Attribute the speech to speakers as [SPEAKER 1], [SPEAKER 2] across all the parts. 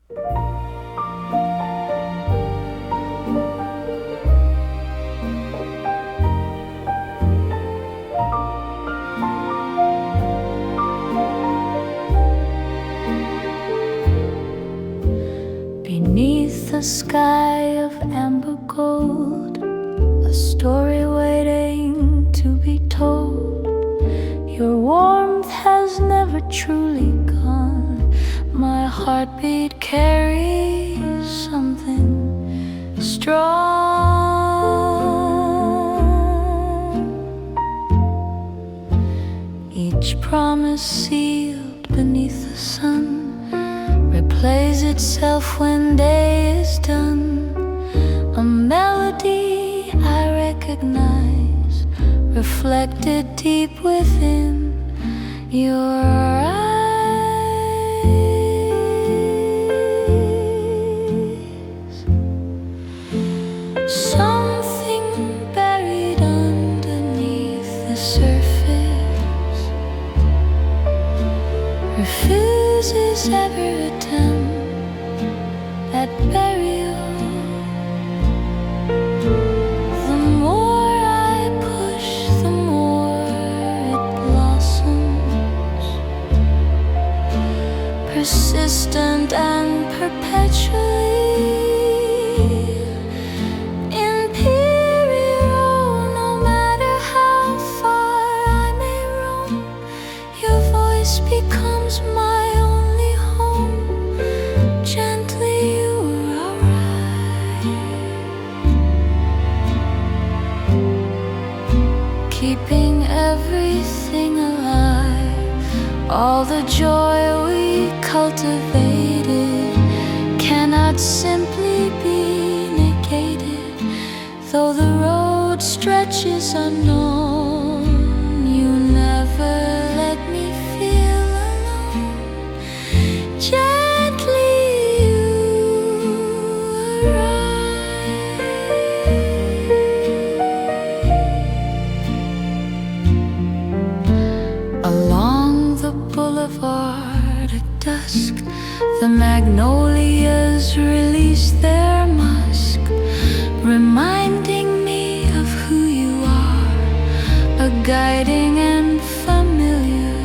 [SPEAKER 1] Beneath a sky of amber gold, a story waiting to be told. Your warmth has never truly gone. My heartbeat carries something strong. Each promise sealed beneath the sun replays itself when day is done. A melody I recognize, reflected deep within your eyes. Something buried underneath the surface refuses ever attempt at burial. The more I push, the more it blossoms, persistent and perpetually imperial. No matter how far I may roam, your voice becomes my only home. Gently you arrive, keeping everything alive. All the joy we cultivated cannot simply be negated. Though the road stretches unknown, you never let me feel alone. Gently you arrive. Along the boulevard at dusk, the magnolias release their musk, reminding me of who you are, a guiding and familiar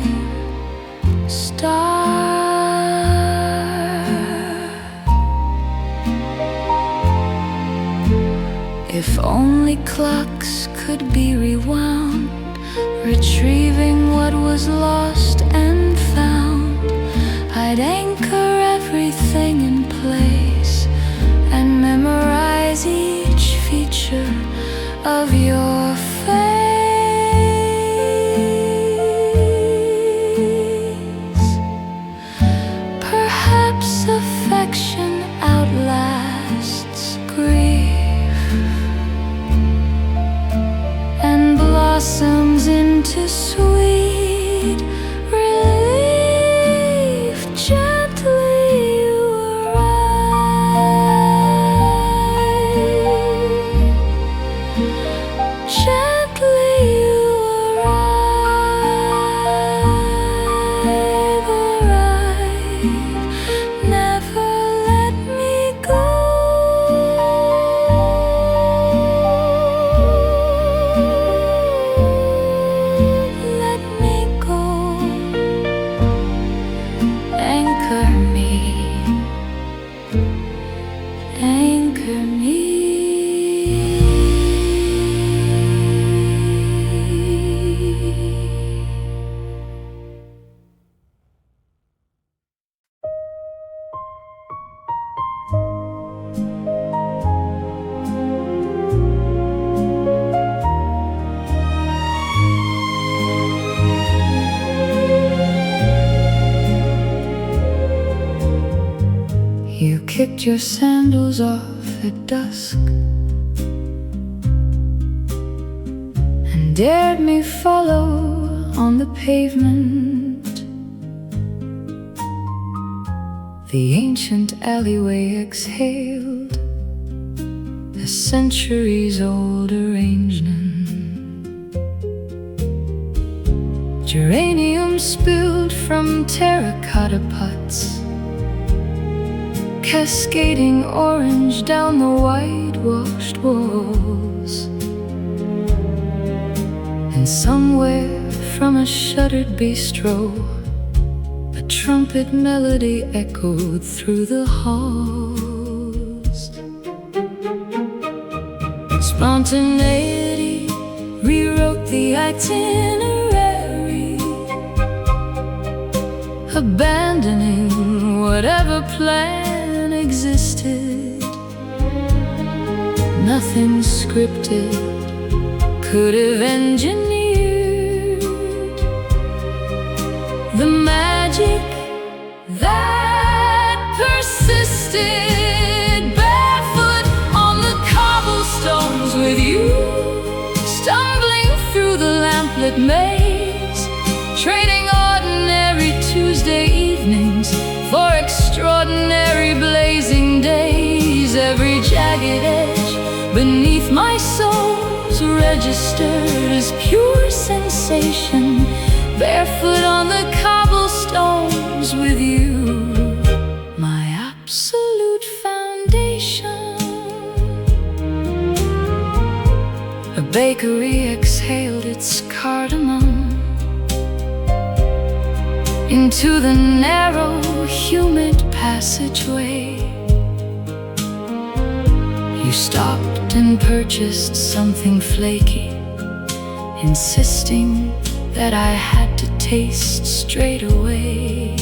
[SPEAKER 1] star. If only clocks could be rewound, retrieving what was lost and found, I'd anchor everything in place and memorize each feature of your face. Perhaps affection outlasts grief and blossoms into sweet relief. Gently you arrive. Gently you arrive, arrive. Never let me go. Let me go. Anchor me. Anchor me. You kicked your sandals off at dusk and dared me follow on the pavement. The ancient alleyway exhaled a centuries-old arrangement. Geraniums spilled from terracotta pots cascading orange down the whitewashed walls. And somewhere from a shuttered bistro, a trumpet melody echoed through the halls. Spontaneity rewrote the itinerary, abandoning whatever plan existed. Nothing scripted could have engineered the magic that persisted. Barefoot on the cobblestones with you, stumbling through the lamplit maze, trading ordinary Tuesday evenings for extraordinary blazing days. Every jagged edge beneath my soul's registered as pure sensation. Barefoot on the cobblestones with you, my absolute foundation. A bakery exhaled its cardamom into the narrow, humid passageway. You stopped and purchased something flaky, insisting that I had to taste straight away.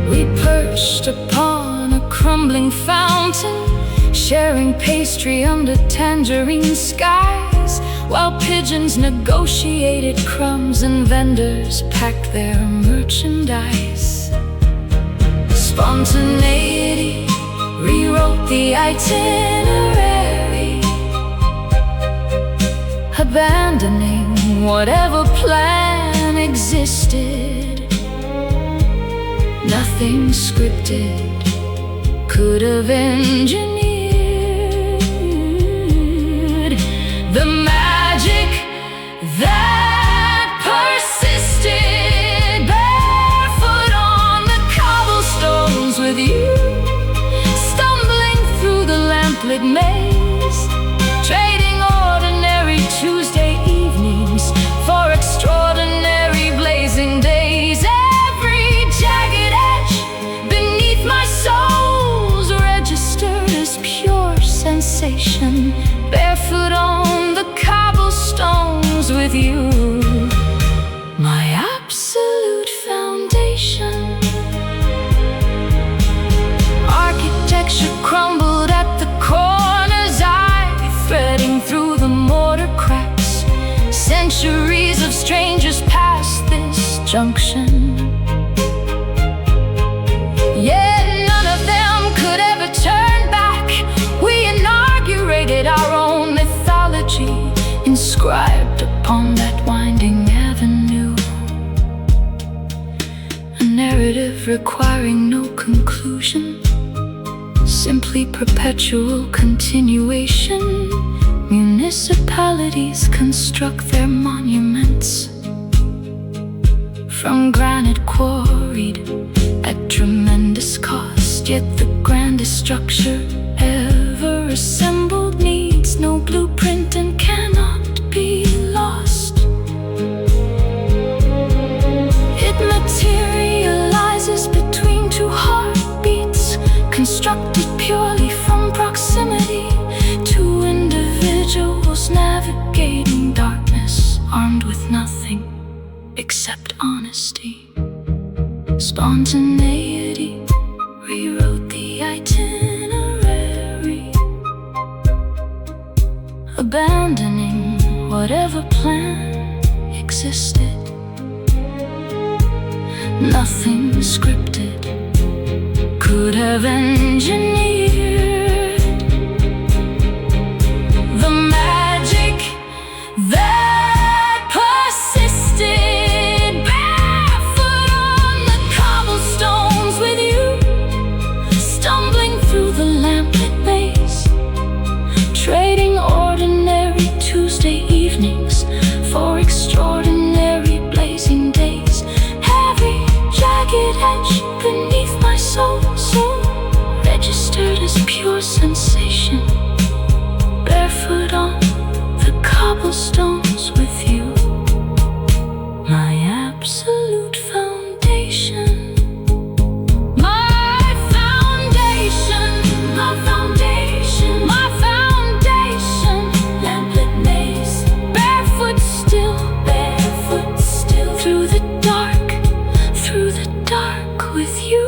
[SPEAKER 1] We perched upon a crumbling fountain, sharing pastry under tangerine skies, while pigeons negotiated crumbs and vendors packed their merchandise. Spontaneity rewrote the itinerary, abandoning whatever plan existed. Nothing scripted could have engineered the magic that persisted. Barefoot on the cobblestones with you, stumbling through the lamplit maze, trading ordinary Tuesday evenings for extraordinary blazing days. Every jagged edge beneath my soul's registered as pure sensation. Barefoot on the cobblestones with you, my absolute foundation. Architecture crumbled at the corners, threading through the mortar cracks. Centuries of strangers passed this junction, yet none of them could ever turn back. We inaugurated our own mythology, inscribed upon that winding avenue, a narrative requiring no conclusion, simply perpetual continuation. Municipalities construct their monuments from granite quarried at tremendous cost, yet the grandest structure ever assembled needs no blueprint and cannot be lost. It materializes between two heartbeats, constructed purely from proximity. Two individuals navigating darkness, armed with nothing except honesty. Spontaneity rewrote the itinerary, abandoning whatever plan existed. Nothing scripted could have engineered the magic that persisted. Barefoot on the cobblestones with you, stumbling through the lamplit maze, trading ordinary Tuesday evenings for extraordinary blazing days. Every jagged edge beneath my soul registered as pure sensation. Barefoot on the cobblestones with you, my absolute foundation. My foundation, my foundation, my foundation. Lamplit maze, barefoot still, through the dark with you,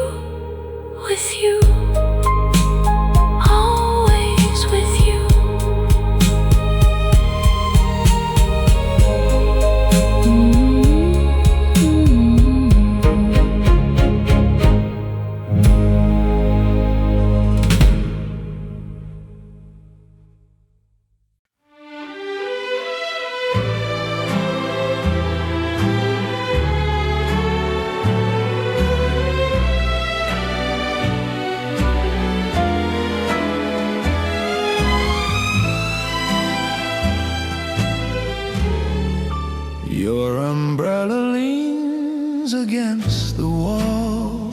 [SPEAKER 1] always with you.
[SPEAKER 2] Your umbrella leans against the wall,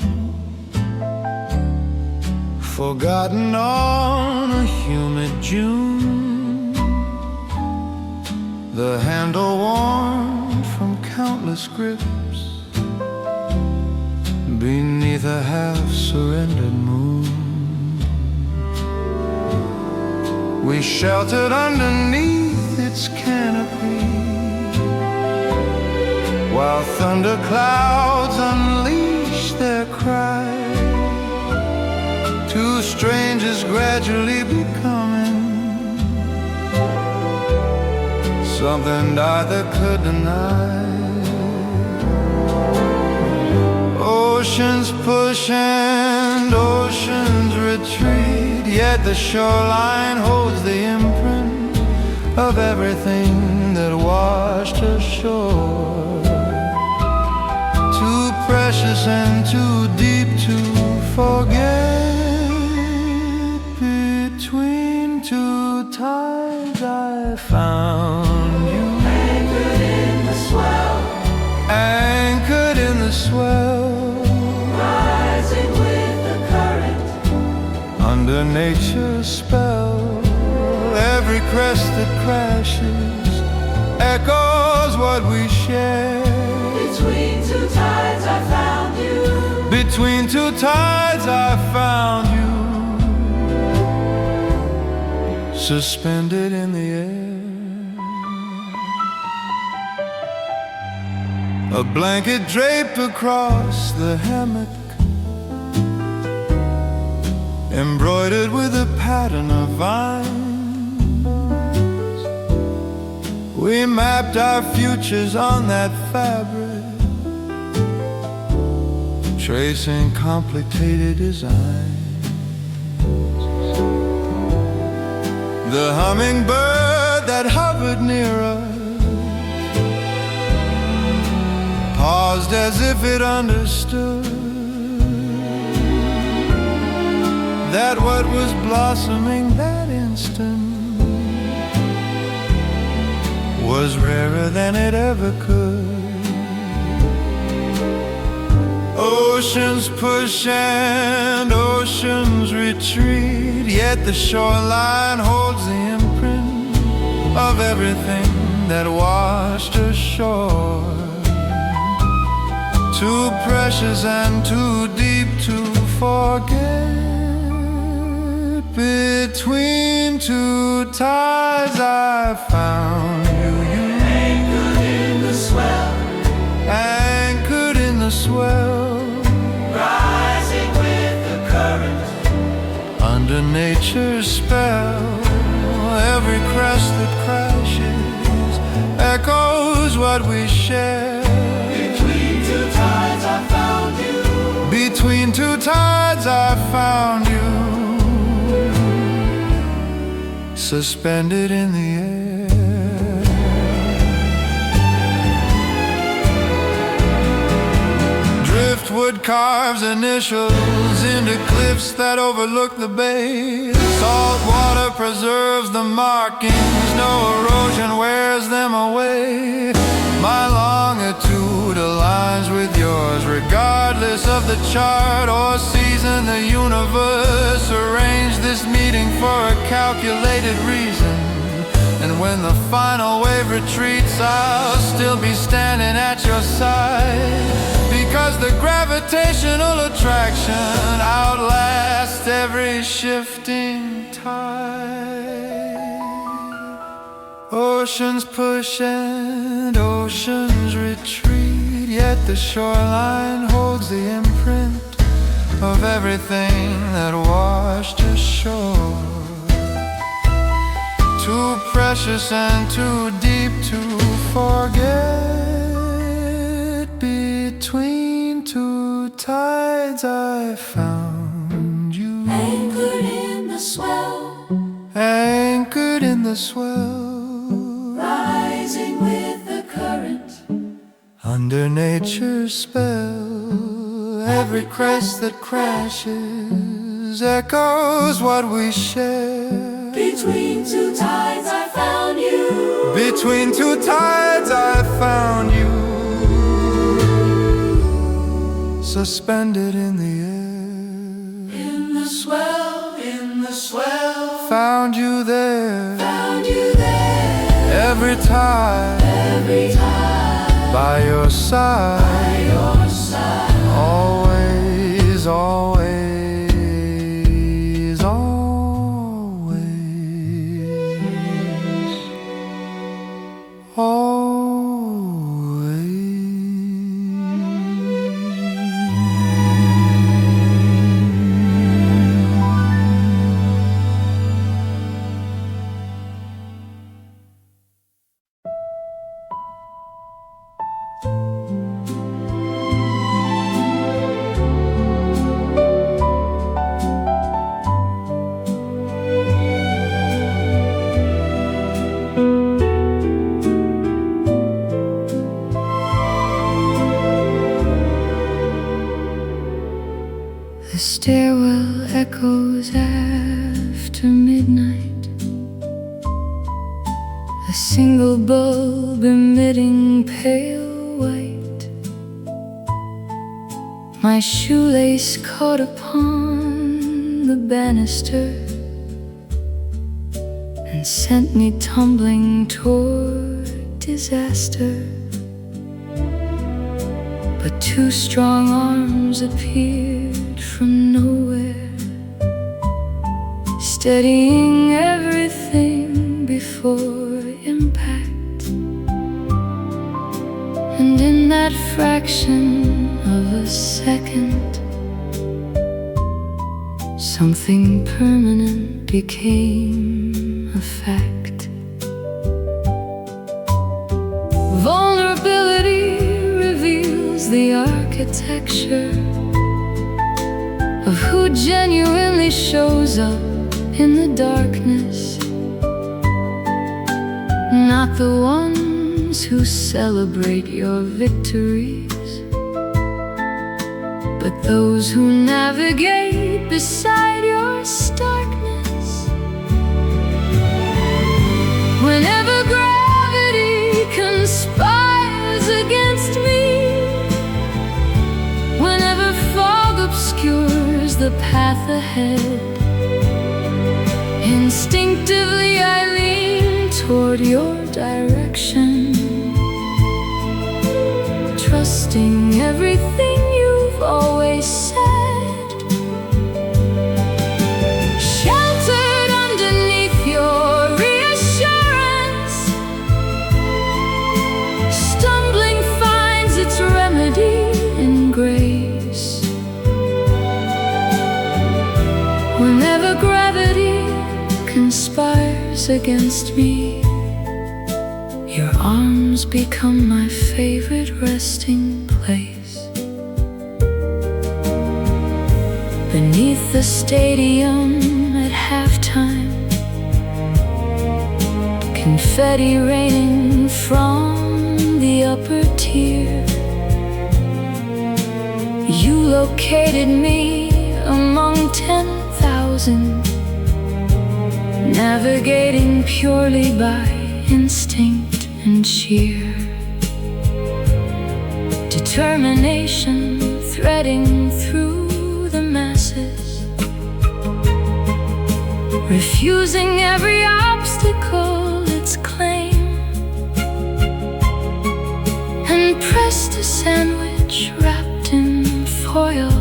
[SPEAKER 2] forgotten on a humid June. The handle worn from countless grips beneath a half-surrendered moon. We sheltered underneath its canopy while thunder clouds unleash their cry. Two strangers gradually becoming something neither could deny. Oceans push and oceans retreat, yet the shoreline holds the imprint of everything that washed ashore. Too precious and too deep to forget. Between two tides I found you,
[SPEAKER 3] anchored in the swell,
[SPEAKER 2] anchored in the swell,
[SPEAKER 3] rising with the current,
[SPEAKER 2] under nature's spell. Every crest that crashes echoes what we share.
[SPEAKER 3] between two tides I found you,
[SPEAKER 2] Between two tides I found you, suspended in the air. A blanket draped across the hammock, embroidered with a pattern of vines. We mapped our futures on that fabric, tracing complicated designs. The hummingbird that hovered near us paused as if it understood that what was blossoming that instant was rarer than it ever could. Oceans push and oceans retreat, yet the shoreline holds the imprint of everything that washed ashore. Too precious and too deep to forget. Between two tides I found you,
[SPEAKER 3] anchored in the swell,
[SPEAKER 2] anchored in the swell,
[SPEAKER 3] rising with the current,
[SPEAKER 2] under nature's spell. Every crest that crashes echoes what we share.
[SPEAKER 3] between two tides I found you,
[SPEAKER 2] Between two tides I found you, suspended in the air. Driftwood carves initials into cliffs that overlook the bay. Salt water preserves the markings, no erosion wears them away. My longitude aligns aligns with yours, regardless of the chart or season. The universe arranged this meeting for a calculated reason. And when the final wave retreats, I'll still be standing at your side, because the gravitational attraction outlasts every shifting tide. Oceans push and oceans retreat, yet the shoreline holds the imprint of everything that washed ashore. Too precious and too deep to forget. Between two tides I found you,
[SPEAKER 3] Anchored in the swell,
[SPEAKER 2] anchored in the swell,
[SPEAKER 3] rising with the current.
[SPEAKER 2] under nature's spell. Every crest that crashes echoes what we share.
[SPEAKER 3] Between two tides I found you.
[SPEAKER 2] Between two tides I found you, suspended in the air.
[SPEAKER 3] In the swell, in the swell.
[SPEAKER 2] Found you there,
[SPEAKER 3] Found you there.
[SPEAKER 2] every time,
[SPEAKER 3] Every time.
[SPEAKER 2] by your side.
[SPEAKER 3] By your side.
[SPEAKER 2] Always, always, always.
[SPEAKER 1] The stairwell echoes after midnight, a single bulb emitting pale white. My shoelace caught upon the banister and sent me tumbling toward disaster. But two strong arms appeared from nowhere, steadying everything before impact. And in that fraction of a second, something permanent became a fact. Vulnerability reveals the architecture of who genuinely shows up in the darkness. Not the ones who celebrate your victories, but those who navigate beside your starkness. Whenever gravity conspires against me, whenever fog obscures the path ahead, instinctively I lean toward your direction, trusting everything you've always said. Sheltered underneath your reassurance, stumbling finds its remedy in grace. Whenever gravity conspires against me, your arms become my favorite resting place. Beneath the stadium at halftime, confetti raining from the upper tier, you located me among 10,000, navigating purely by instinct and cheer, determination threading through the masses, refusing every obstacle its claim, and pressed a sandwich wrapped in foil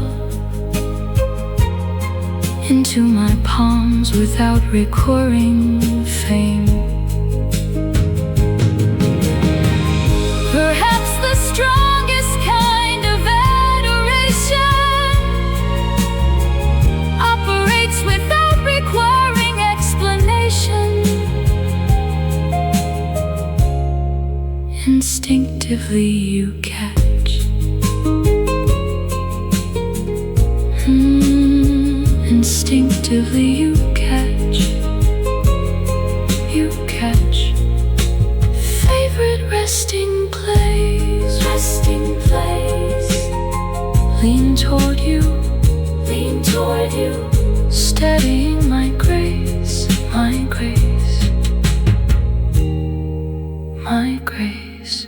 [SPEAKER 1] into my palms without recurring fame. Perhaps the strongest kind of adoration operates without requiring explanation. Instinctively you catch. Instinctively you catch. You catch. Favorite resting place. Resting place. Lean toward you. Lean toward you. Steadying my grace. My grace. My grace.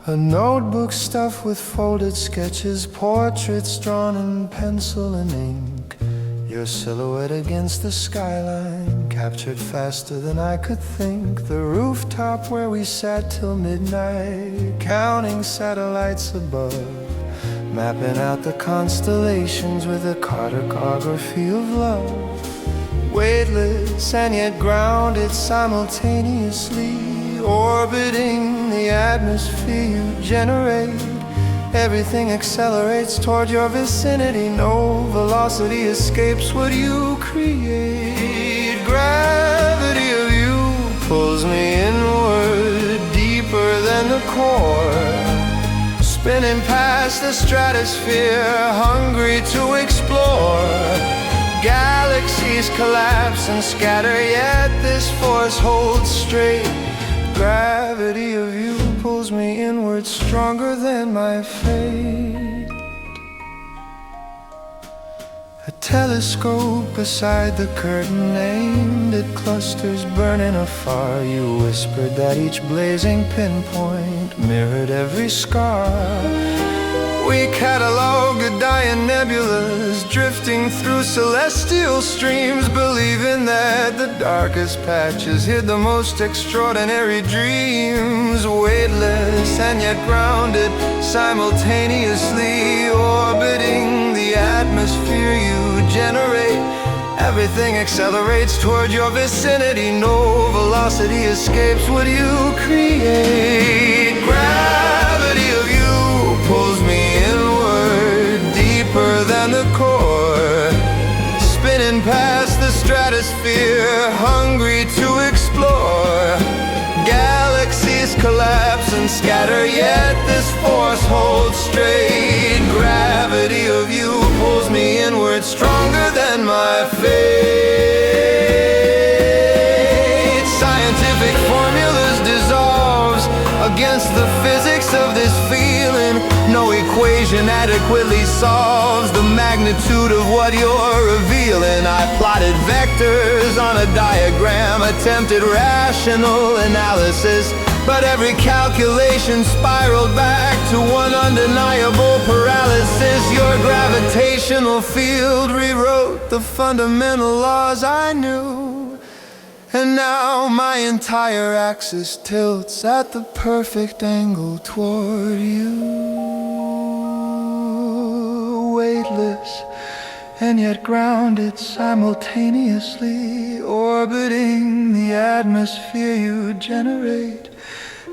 [SPEAKER 2] A notebook stuffed with folded sketches, portraits drawn in pencil and ink. Your silhouette against the skyline, captured faster than I could think. The rooftop where we sat till midnight, counting satellites above, mapping out the constellations with a cartography of love. Weightless and yet grounded simultaneously, orbiting the atmosphere you generate. Everything accelerates toward your vicinity. No velocity escapes what you create. Gravity of you pulls me inward, deeper than the core, spinning past the stratosphere, hungry to explore. Galaxies collapse and scatter, yet this force holds straight. Gravity of you pulls me inward, stronger than my fate. A telescope beside the curtain, aimed at clusters burning afar. You whispered that each blazing pinpoint mirrored every scar. We catalogue the dying nebulas, drifting through celestial streams, believing that the darkest patches hid the most extraordinary dreams. Weightless and yet grounded, simultaneously orbiting the atmosphere you generate. Everything accelerates toward your vicinity. No velocity escapes what you create. Gravity of you pulls me inward, deeper than the core, spinning past the stratosphere, hungry to explore. Galaxies collapse and scatter, yet this force holds straight. Gravity of you pulls me inward, stronger than my fate. Scientific formulas dissolves against the physics of this feeling. No equation adequately solves the magnitude of what you're revealing. I plotted vectors on a diagram, attempted rational analysis, but every calculation spiraled back to one undeniable paralysis. Your gravitational field rewrote the fundamental laws I knew, and now my entire axis tilts at the perfect angle toward you. Weightless and yet grounded, simultaneously orbiting the atmosphere you generate.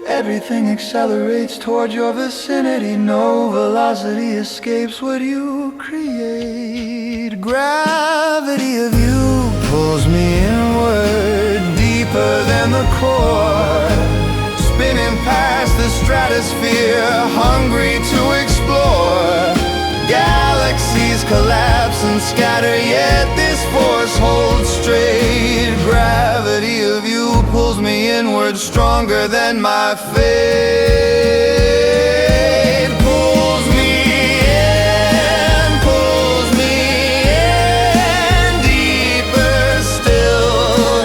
[SPEAKER 2] Everything accelerates toward your vicinity. No velocity escapes what you create. Gravity of you pulls me inward, deeper than the core, spinning past the stratosphere, hungry to explore. Galaxies galaxies collapse and scatter, yet this force holds straight. Gravity of you pulls me inward, stronger than my fate. Pulls me in, pulls me in, deeper still,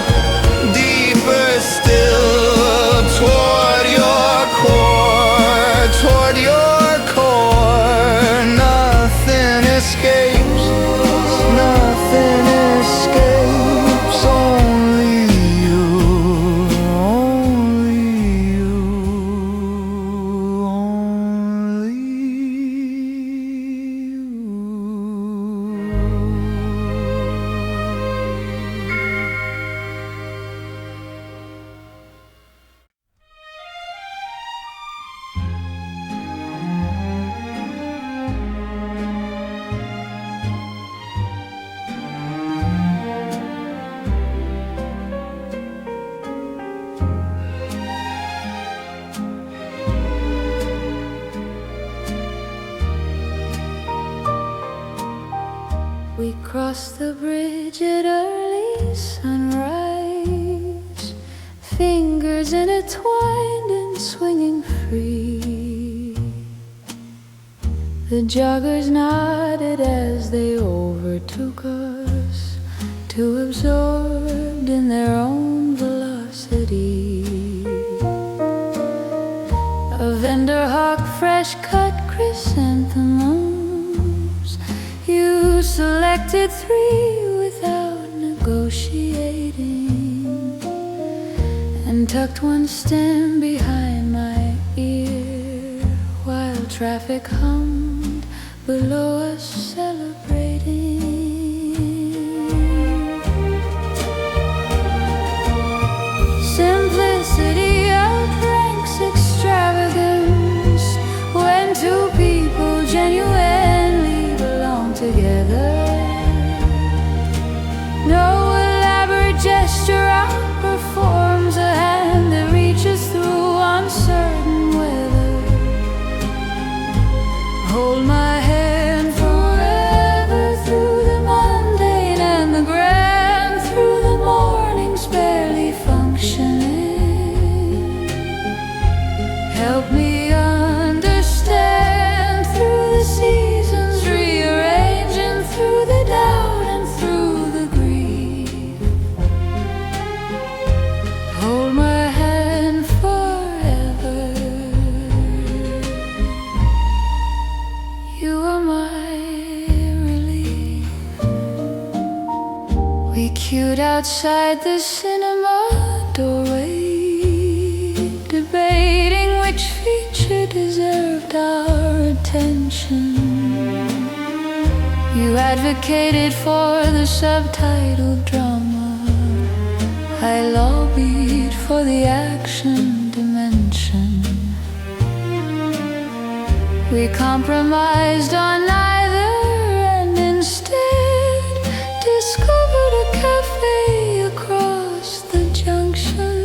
[SPEAKER 2] toward your core, toward your core. Nothing escapes, nothing escapes, only you, only you, only you.
[SPEAKER 1] We crossed the bridge at early sunrise, fingers intertwined and swinging free. The joggers nodded as they overtook us, too absorbed in their own velocity. A vendor hawked fresh-cut chrysanthemums. You selected 3 without negotiating, and tucked one stem behind my ear, while traffic hummed below us, celebrating. Simplicity outranks extravagance when 2 people genuinely belong together. No elaborate gesture outperforms a hand that reaches through uncertain weather. Hold my hand forever through the mundane and the grand, through the mornings barely functioning. Help me understand through the seasons, rearranging through the doubt and through the grief. Hold my hand forever. You are my relief. We queued outside the cinema doorway, debating which feature deserved our attention. You advocated for the subtitled drama, I lobbied for the action dimension. We compromised on neither, and instead discovered a cafe across the junction.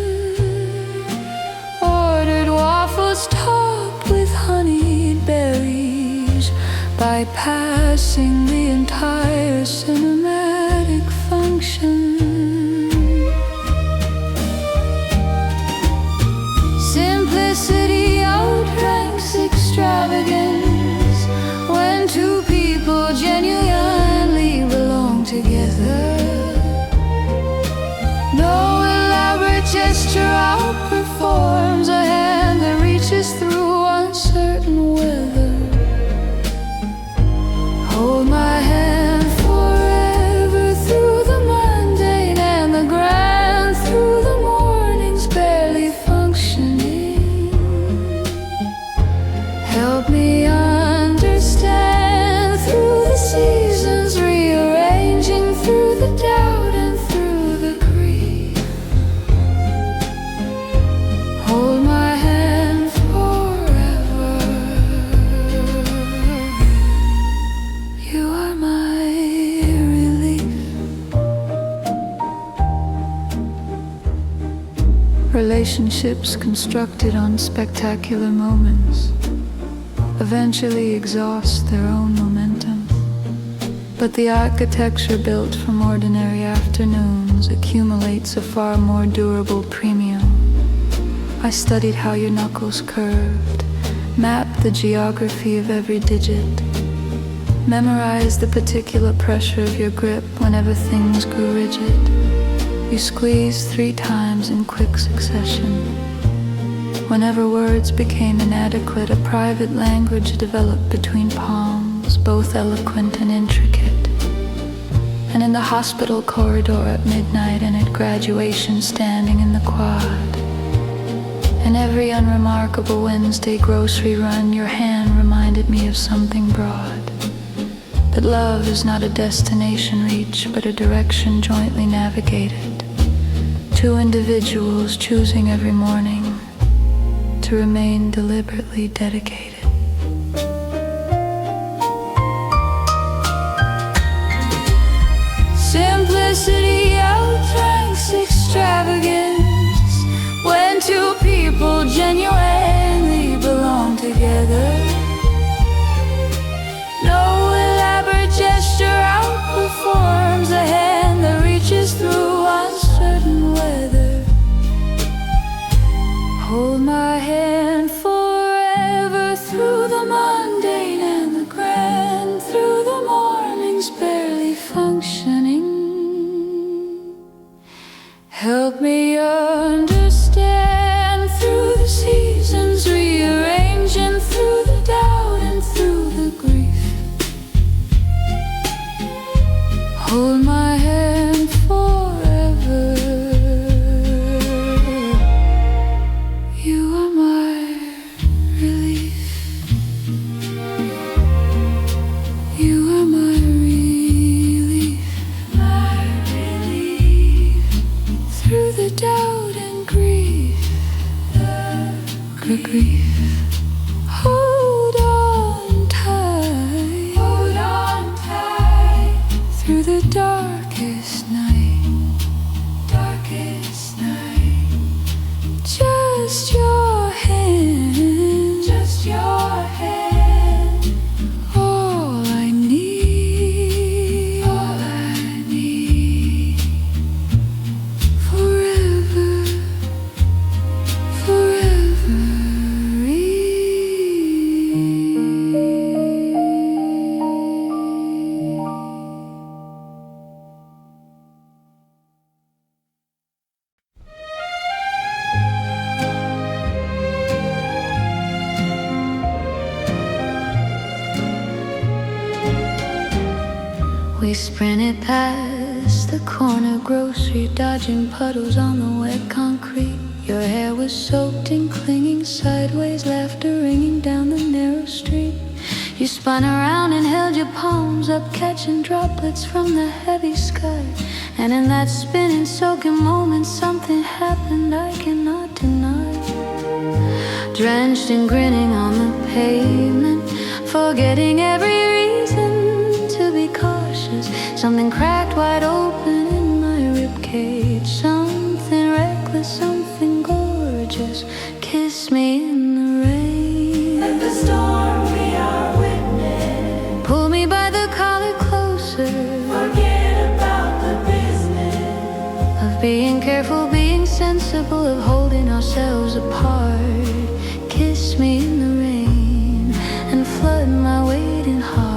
[SPEAKER 1] Ordered waffles topped with honeyed berries, bypassing the entire cinematic function. Simplicity outranks extravagance when 2 people genuinely belong together. No elaborate gesture outperforms a hand that reaches through uncertain weather. Hold my hand forever through the mundane and the grand, through the mornings barely functioning. Help me understand through the seasons, rearranging through the doubt and through the grief. Hold my hand forever. You are my relief. Relationships constructed on spectacular moments eventually exhaust their own momentum. But the architecture built from ordinary afternoons accumulates a far more durable premium. I studied how your knuckles curved, mapped the geography of every digit, memorized the particular pressure of your grip whenever things grew rigid. You squeezed 3 times in quick succession. Whenever words became inadequate, a private language developed between palms, both eloquent and intricate. And in the hospital corridor at midnight and at graduation standing in the quad, and every unremarkable Wednesday grocery run, your hand reminded me of something broad. That love is not a destination reached, but a direction jointly navigated. 2 individuals choosing every morning to remain deliberately dedicated. Simplicity outranks extravagance when 2 people genuinely belong together. No elaborate gesture outperforms a hand that reaches through uncertain weather. Hold my hand forever through the mundane and the grand, through the mornings barely functioning. Help me understand through the seasons rearranging, through the doubt and through the grief. Hold my hand forever. You are my relief. You are my relief. My relief. Through the doubt and grief. The grief. Hold on tight. Hold on tight. Through the darkest night. Darkest night. Just your hand. Just your hand. All I need. All I need. Forever. Forever. We sprinted past the corner grocery, dodging puddles on the wet concrete. Your hair was soaked and clinging sideways, laughter ringing down the narrow street. You spun around and held your palms up, catching droplets from the heavy sky. And in that spinning, soaking moment, something happened I cannot deny. Drenched and grinning on the pavement, forgetting every reason to be cautious. Something cracked wide open in my ribcage. Something reckless, something gorgeous. Kiss me in the rain.
[SPEAKER 3] Let the storm be our witness.
[SPEAKER 1] Pull me by the collar closer.
[SPEAKER 3] Forget about the business
[SPEAKER 1] Of being careful, being sensible, of holding ourselves apart. Kiss me in the rain and flood my waiting heart.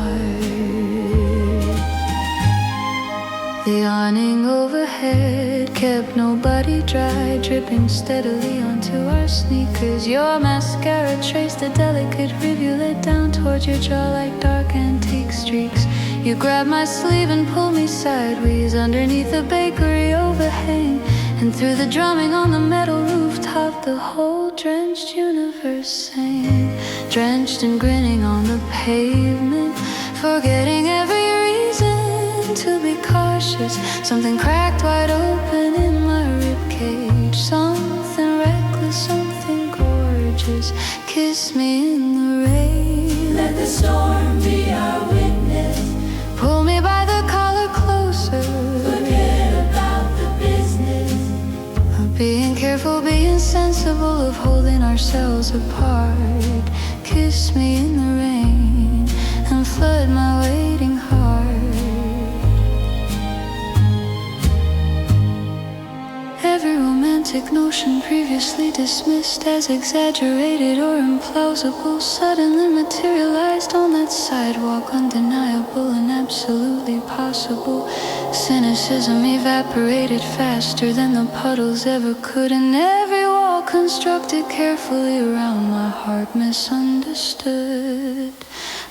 [SPEAKER 1] The awning overhead kept nobody dry, dripping steadily onto our sneakers. Your mascara traced a delicate rivulet down towards your jaw like dark antique streaks. You grabbed my sleeve and pulled me sideways underneath the bakery overhang. And through the drumming on the metal rooftop, the whole drenched universe sang. Drenched and grinning on the pavement, forgetting every reason to be cautious. Something cracked wide open in my ribcage. Something reckless, something gorgeous. Kiss me in the rain.
[SPEAKER 3] Let the storm be our witness.
[SPEAKER 1] Pull me by the collar closer.
[SPEAKER 3] Forget about the business
[SPEAKER 1] Of being careful, being sensible, of holding ourselves apart. Kiss me in the rain and flood my waiting heart. romantic notion previously dismissed as exaggerated or implausible suddenly materialized on that sidewalk, undeniable and absolutely possible. Cynicism evaporated faster than the puddles ever could, and every wall constructed carefully around my heart misunderstood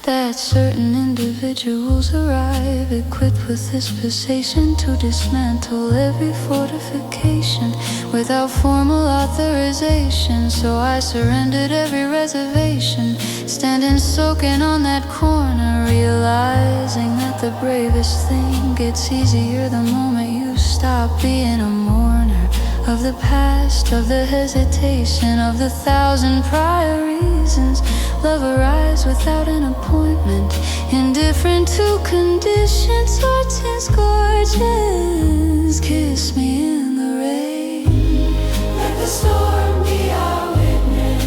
[SPEAKER 1] that certain individuals arrive equipped with this position to dismantle every fortification without formal authorization. So I surrendered every reservation, standing soaking on that corner, realizing that the bravest thing gets easier the moment you stop being a mourner of the past, of the hesitation, of the thousand prior reasons. Love arrives without an appointment, indifferent to conditions. Hortense gorgeous, kiss me in the rain.
[SPEAKER 3] Let the storm be our witness.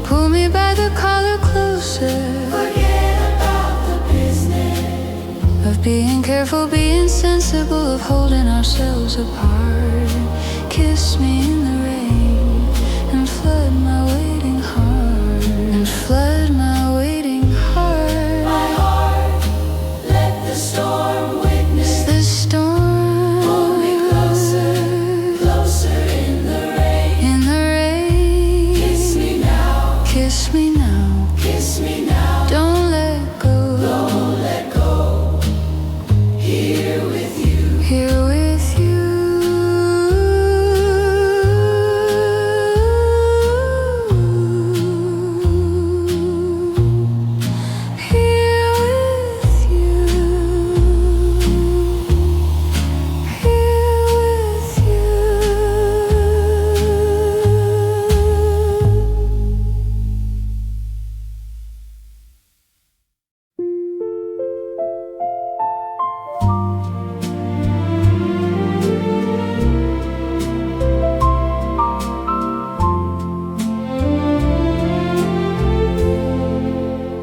[SPEAKER 1] Pull me by the collar closer.
[SPEAKER 3] Forget about the business
[SPEAKER 1] of being careful, being sensible, of holding ourselves apart. Kiss me in the rain and flood my waiting heart, and flood my waiting heart.
[SPEAKER 3] My heart, let the storm witness
[SPEAKER 1] the storm.
[SPEAKER 3] Pull me closer, closer in the rain.
[SPEAKER 1] In the rain.
[SPEAKER 3] Kiss me now,
[SPEAKER 1] kiss me now,
[SPEAKER 3] kiss me now.
[SPEAKER 1] Don't let go,
[SPEAKER 3] don't let go. Here with you,
[SPEAKER 1] here with you.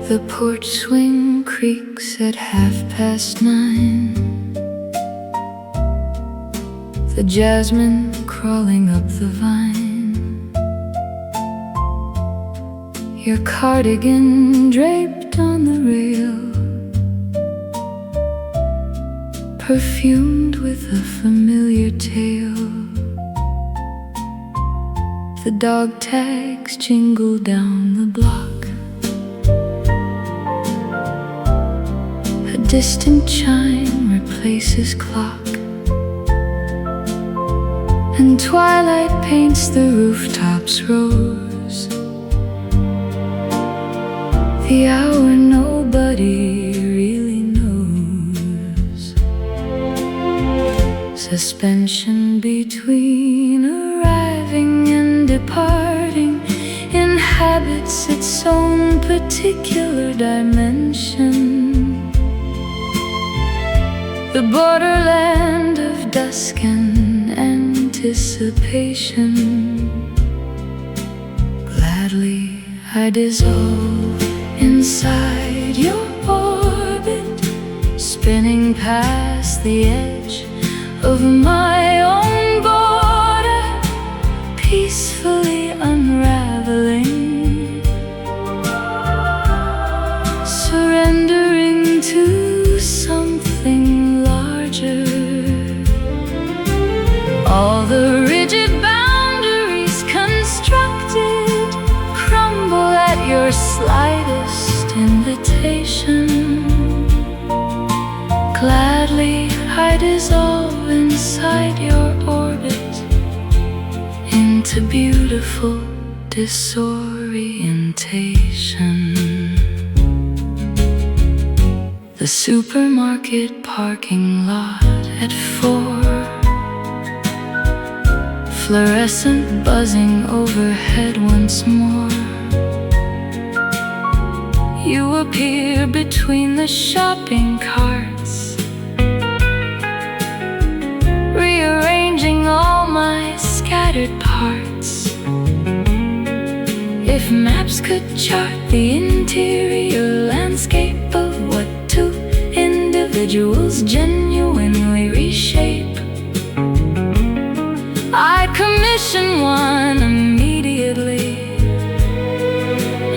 [SPEAKER 1] The porch swing creaks at 9:30. The jasmine crawling up the vine. Your cardigan draped on the rail, perfumed with a familiar tale. The dog tags jingle down the block. A distant chime replaces clock, and twilight paints the rooftops rose. The hour nobody really knows. Suspension between arriving and departing inhabits its own particular dimension. The borderland of dusk and anticipation. Gladly I dissolve inside your orbit, spinning past the edge of my own border, peacefully unraveling, surrendering to something larger. All the rigid boundaries constructed crumble at your slightest invitation. Gladly I dissolve inside your orbit into beautiful disorientation. The supermarket parking lot at 4, fluorescent buzzing overhead once more. You appear between the shopping carts, rearranging all my scattered parts. If maps could chart the interior landscape of what two individuals genuinely reshape, I commission one immediately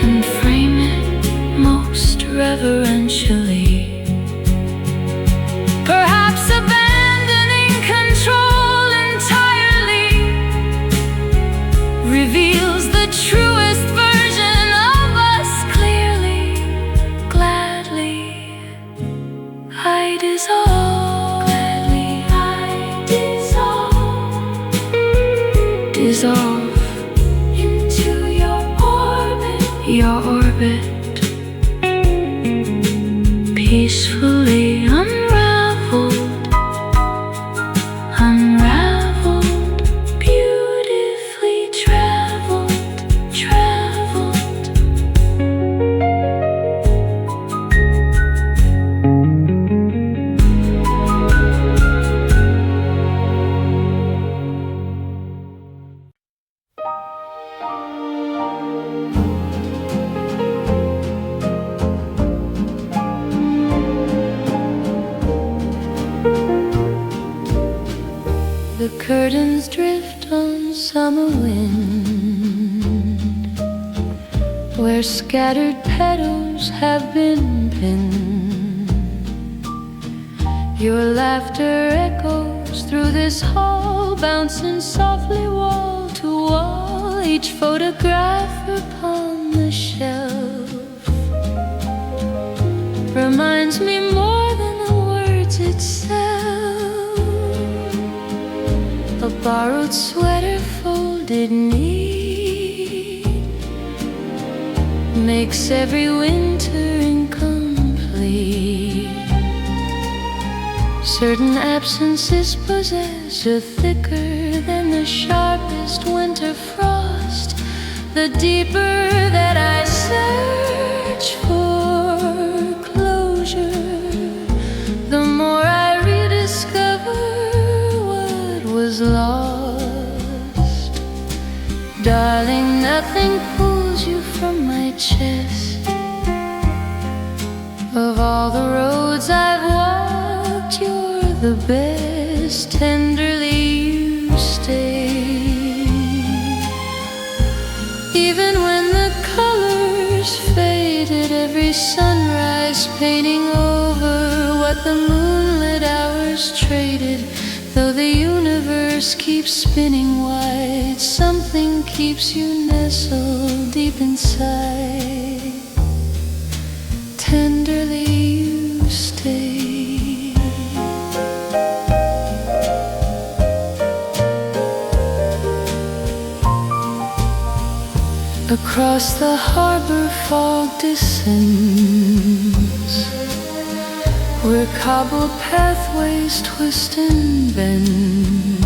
[SPEAKER 1] and frame it most reverentially. Perhaps abandoning control entirely reveals the truest version of us clearly. Gladly I dissolve. Gladly I dissolve into your orbit. Your orbit, peacefully unraveled, unraveled, beautifully traveled, traveled. The curtains drift on summer wind, where scattered petals have been pinned. Your laughter echoes through this hall, bouncing softly wall to wall. Each photograph upon the shelf reminds me more than the words itself. A borrowed sweater folded neat makes every winter incomplete. Certain absences possess a thicker than the sharpest winter frost. The deeper that I search for closure, the more I rediscover what was lost. Darling, nothing pulls you from my chest. Of all the roads I've walked, you're the best. Tenderly you stay, even when the colors faded. Every sunrise painting over what the moonlit hours traded. Though the universe keeps spinning wide, something keeps you nestled deep inside. Tenderly you stay. Across the harbor fog descends, where cobbled pathways twist and bend.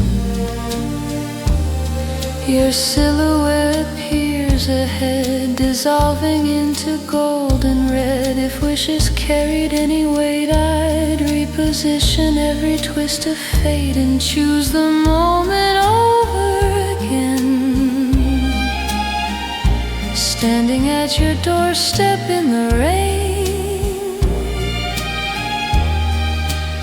[SPEAKER 1] Your silhouette peers ahead, dissolving into golden red. If wishes carried any weight, I'd reposition every twist of fate and choose the moment over again. Standing at your doorstep in the rain,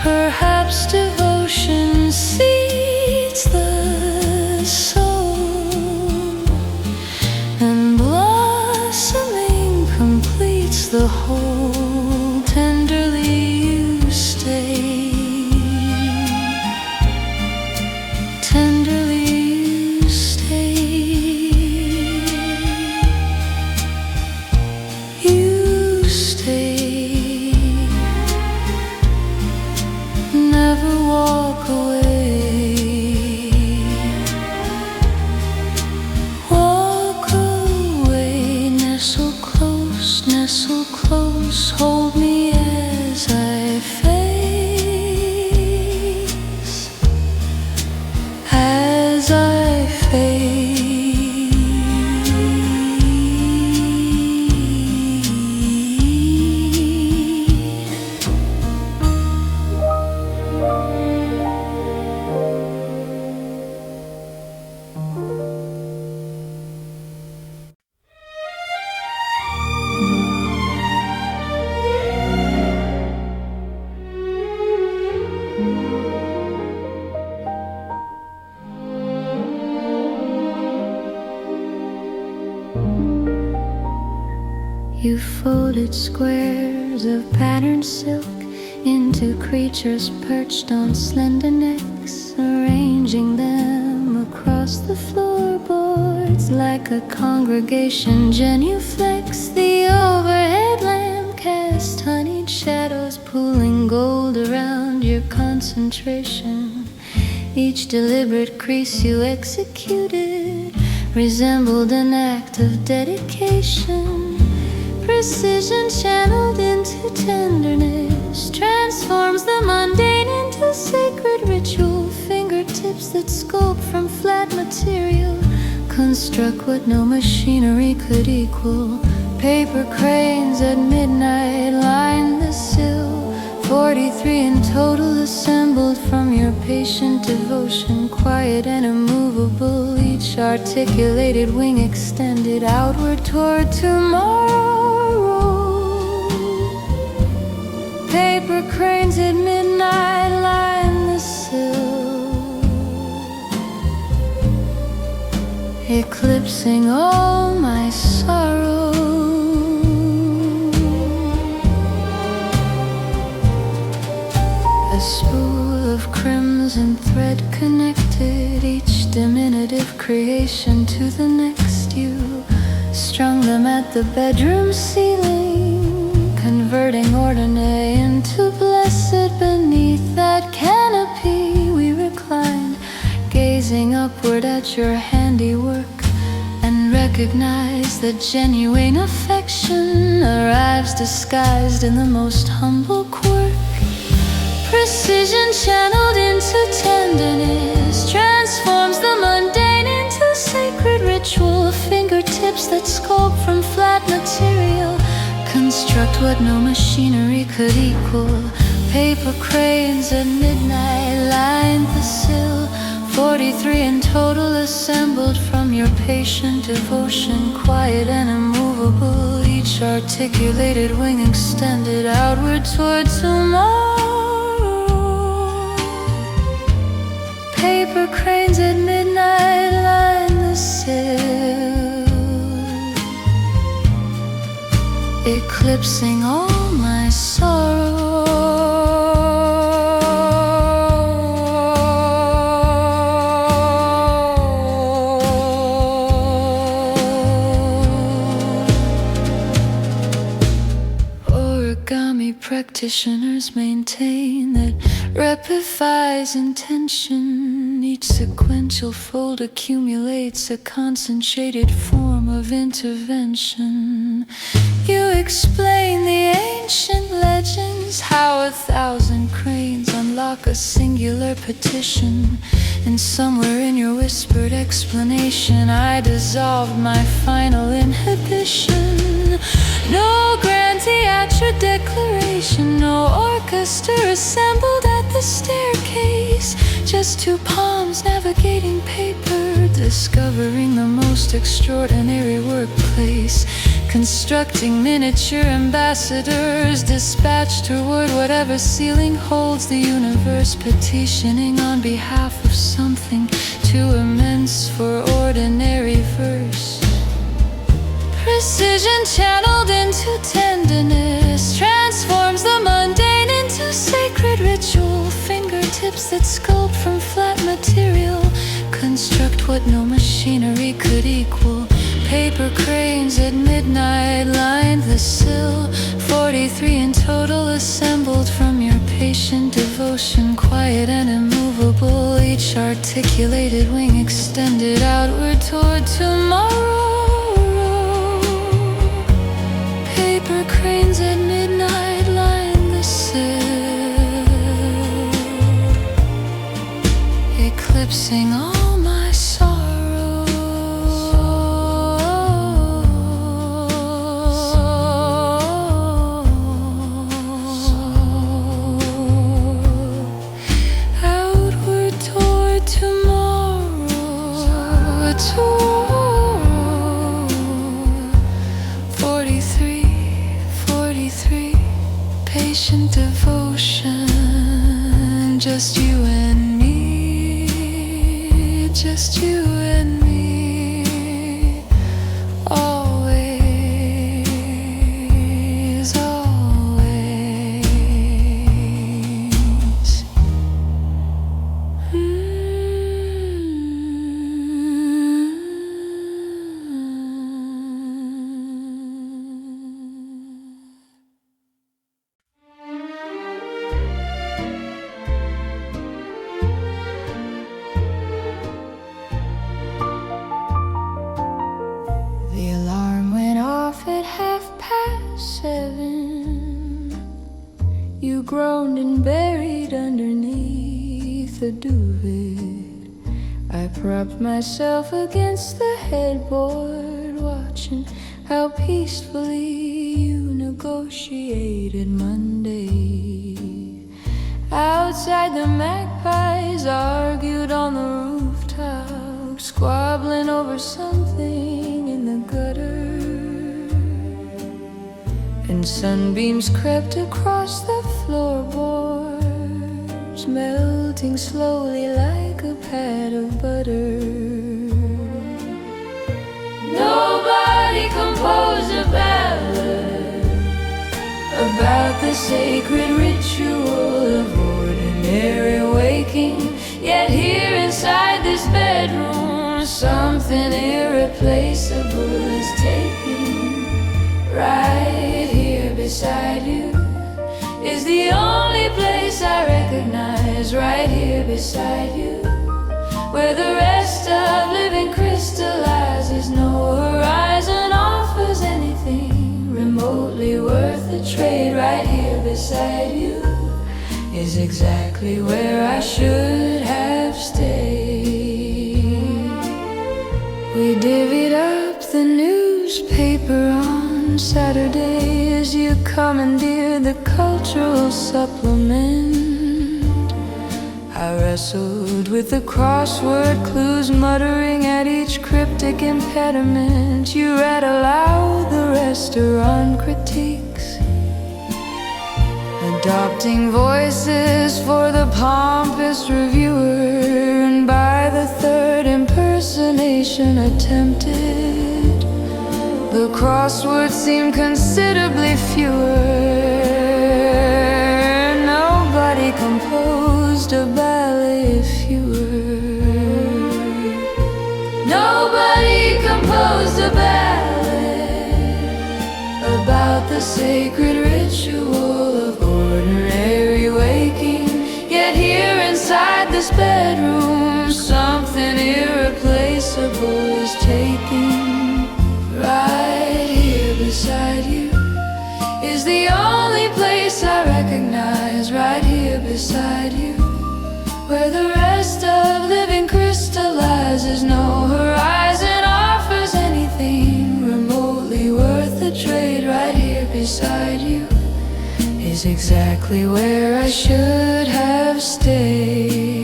[SPEAKER 1] perhaps devotion seeds the soul, and blossoming completes the whole. Tenderly you stay, tenderly you stay. You stay, never walk You folded squares of patterned silk into creatures perched on slender necks, arranging them across the floorboards like a congregation genuflex. The overhead lamp cast honeyed shadows, pooling gold around your concentration. Each deliberate crease you executed resembled an act of dedication. Precision channeled into tenderness transforms the mundane into sacred ritual. Fingertips that sculpt from flat material construct what no machinery could equal. Paper cranes at midnight line the sill. 43 in total assembled from your patient devotion, quiet and immovable. Each articulated wing extended outward toward tomorrow. Paper cranes at midnight line the sill, eclipsing all my sorrow. A spool of crimson thread connected each diminutive creation to the next. You strung them at the bedroom ceiling, converting ordinary into blessed. Beneath that canopy we reclined, gazing upward at your handiwork, and recognized that genuine affection arrives disguised in the most humble quirk. Precision channeled into tenderness transforms the mundane into sacred ritual. Fingertips that sculpt from flat material construct what no machinery could equal. Paper cranes at midnight lined the sill. 43 in total assembled from your patient devotion, quiet and immovable. Each articulated wing extended outward toward tomorrow. Paper cranes at midnight line the sill, eclipsing all my sorrow. Origami practitioners maintain that repifies intention. Each sequential fold accumulates a concentrated form of intervention. You explain the ancient legends, how 1,000 cranes unlock a singular petition. And somewhere in your whispered explanation I dissolved my final inhibition. No grand theatre declaration, no orchestra assembled at the staircase, just two palms navigating paper, discovering the most extraordinary workplace, constructing miniature ambassadors dispatched toward whatever ceiling holds the universe, petitioning on behalf of something too immense for ordinary verse. Precision channeled into tenderness transforms the mundane into sacred ritual. Fingertips that sculpt from flat material construct what no machinery could equal. Paper cranes at midnight lined the sill. 43 in total assembled from your patient devotion, quiet and immovable. Each articulated wing extended outward toward tomorrow. Paper cranes at midnight line the sill, eclipsing all my sorrow. Outward toward tomorrow, toward 43, patient devotion, just you and me, just you and me, always. beneath the duvet. I propped myself against the headboard, watching how peacefully you negotiated Monday. Outside, the magpies argued on the rooftop, squabbling over something in the gutter. And sunbeams crept across the floorboards, melting slowly like a pat of butter. Nobody composed a ballad about the sacred ritual of ordinary waking. Yet here inside this bedroom, something irreplaceable is taking. Right here beside you is the only place I recognize. Right here beside you, where the rest of living crystallizes. No horizon offers anything remotely worth the trade. Right here beside you is exactly where I should have stayed. We divvied up the newspaper on Saturday as you commandeered the cultural supplement. I wrestled with the crossword clues, muttering at each cryptic impediment. You read aloud the restaurant critiques, adopting voices for the pompous reviewer. And by the third impersonation attempted, the crosswords seemed considerably fewer. Nobody composed a ballet if you were. Nobody composed a ballad about the sacred ritual of ordinary waking. Yet here inside this bedroom, something irreplaceable is taking. Right here beside you is the only place I recognize. Right here beside you, where the rest of living crystallizes. No horizon offers anything remotely worth the trade. Right here beside you is exactly where I should have stayed.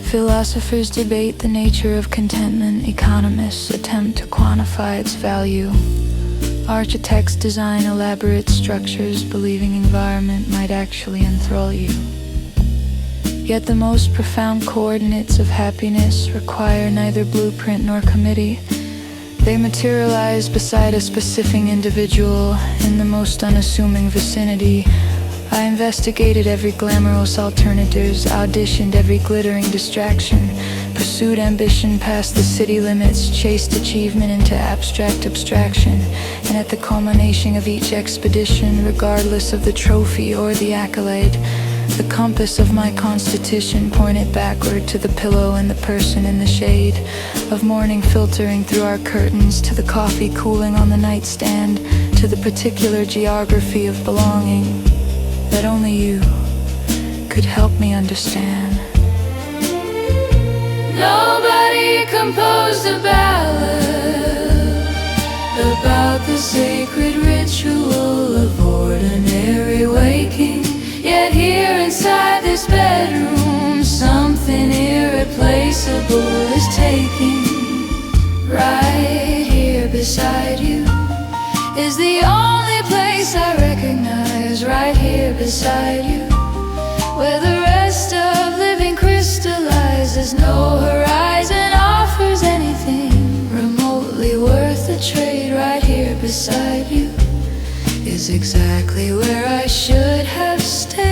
[SPEAKER 1] Philosophers debate the nature of contentment. Economists attempt to quantify its value. Architects design elaborate structures, believing environment might actually enthrall you. Yet the most profound coordinates of happiness require neither blueprint nor committee. They materialize beside a specific individual in the most unassuming vicinity. I investigated every glamorous alternatives, auditioned every glittering distraction, pursued ambition past the city limits, chased achievement into abstract abstraction. And at the culmination of each expedition, regardless of the trophy or the accolade, the compass of my constitution pointed backward to the pillow and the person in the shade, of morning filtering through our curtains, to the coffee cooling on the nightstand, to the particular geography of belonging that only you could help me understand. Nobody composed a ballad about the sacred ritual of ordinary waking. Yet here inside this bedroom, something irreplaceable is taking. Right here beside you is the only place I recognize. Right here beside you, where the rest of living crystallizes. No horizon offers anything remotely worth the trade. Right here beside you is exactly where I should have stayed.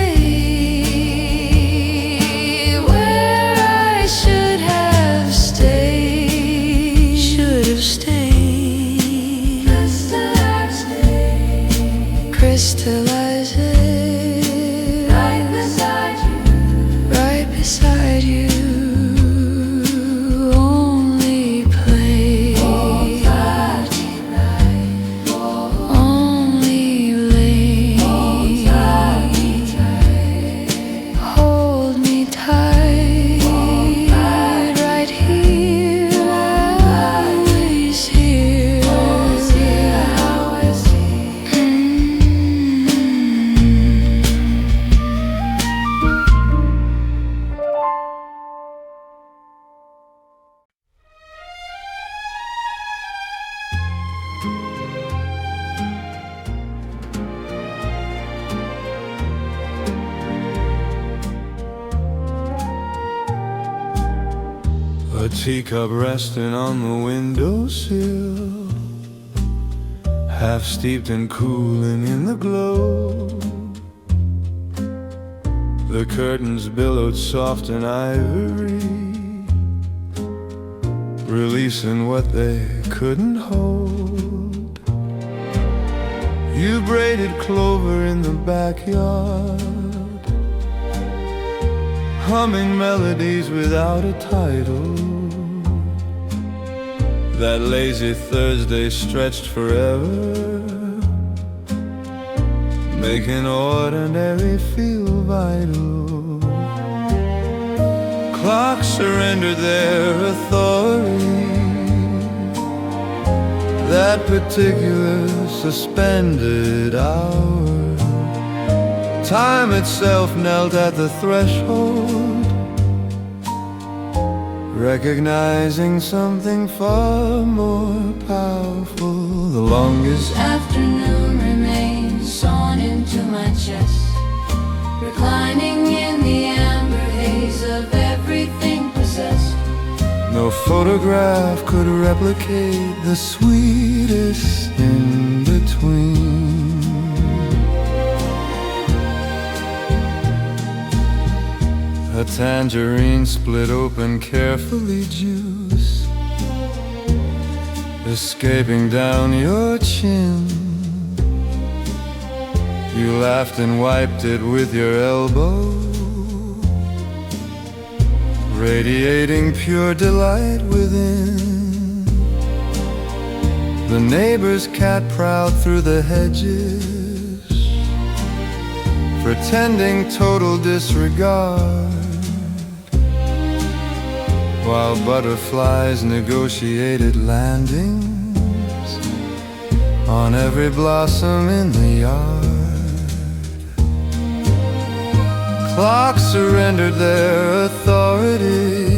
[SPEAKER 1] Where I should have stayed. Should have stayed. Crystallize it. Right beside you. Right beside you. Only place. Only lane.
[SPEAKER 2] A teacup resting on the windowsill, half steeped and cooling in the glow. The curtains billowed soft and ivory, releasing what they couldn't hold. You braided clover in the backyard, humming melodies without a title. That lazy Thursday stretched forever, making ordinary feel vital. Clocks surrendered their authority, that particular suspended hour. Time itself knelt at the threshold, recognizing something far more powerful. The longest
[SPEAKER 3] Afternoon remains sawn into my chest, reclining in the amber haze of everything possessed.
[SPEAKER 2] no photograph could replicate the sweetest in between. A tangerine split open, carefully juice escaping down your chin. You laughed and wiped it with your elbow, radiating pure delight within. The neighbor's cat prowled through the hedges, pretending total disregard, while butterflies negotiated landings on every blossom in the yard. Clocks surrendered their authority,